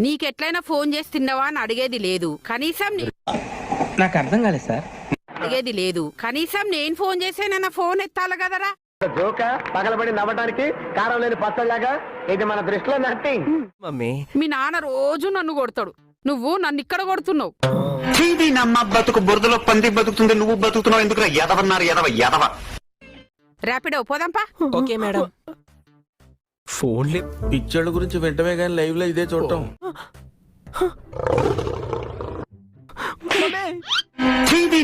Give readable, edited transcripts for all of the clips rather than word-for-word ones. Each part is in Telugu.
నీకెట్లయినా ఫోన్ చేసి తిన్నావా అని అడిగేది లేదు. కనీసం నాకు అర్థం కాలేదు సార్. అడిగేది లేదు. కనీసం నేను ఫోన్ చేసేనన్న ఫోన్ ఎత్తాలి కదరా. జోక పగలబడి నవ్వడానికి కారం లేని పచ్చలాగా ఇది మన దృష్టిలో నథింగ్. మమ్మీ మీ నాన్న రోజు నన్ను కొడతాడు, నువ్వు నన్ను ఇక్కడ కొడుతున్నావు. నమ్మ బతుకు బురదలో పంది బతుకుతుంది, నువ్వు బతుకుతున్నావు ఎందుకు? ఎదవన్నారు ఎదవ. ర్యాపిడో పోదాంపా. Okay madam. ఫోన్లే పిక్చర్ల గురించి వెంటనే కానీ లైవ్ లో ఇదే చూడటం.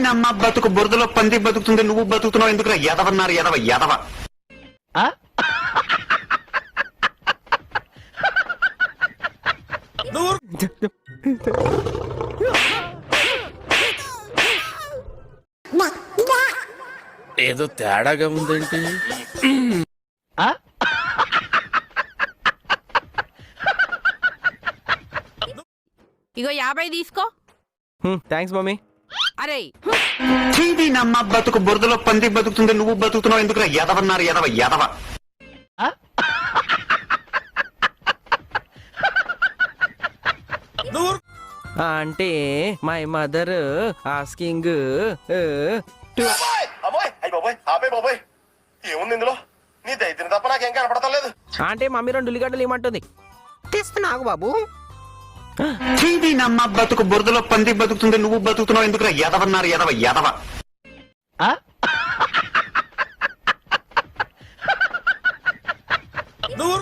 నమ్మ బతుకు బురదలో పంది బతుకుతుంది, నువ్వు బతుకుతున్నావు ఎందుకు? ఎదవన్నారు ఎదవ. ఏదో తేడాగా ఉందేంటి? ఇగో 50 తీసుకో. Thanks mummy. అరే నమ్మ బతుకు బురదలో పంది బతుకుతుంది, నువ్వు బతుకుతున్నావు ఎందుకు? ఎదవన్నారు ఎదవ. అంటే మై మదర్ ఆస్కింగ్. ఏముంది ఇందులో? నీ దైత్యం తప్ప నాకేం కనపడతలేదు. అంటే మమ్మీ 2 ఉల్లిగడ్డలు ఇమ్మంటుంది. తెస్తున్నాగు బాబు. నమ్మ బతుకు బురదలో పంది బతుకుతుంది, నువ్వు బతుకుతున్నావు ఎందుకు? ఎదవన్నారు ఎదవ.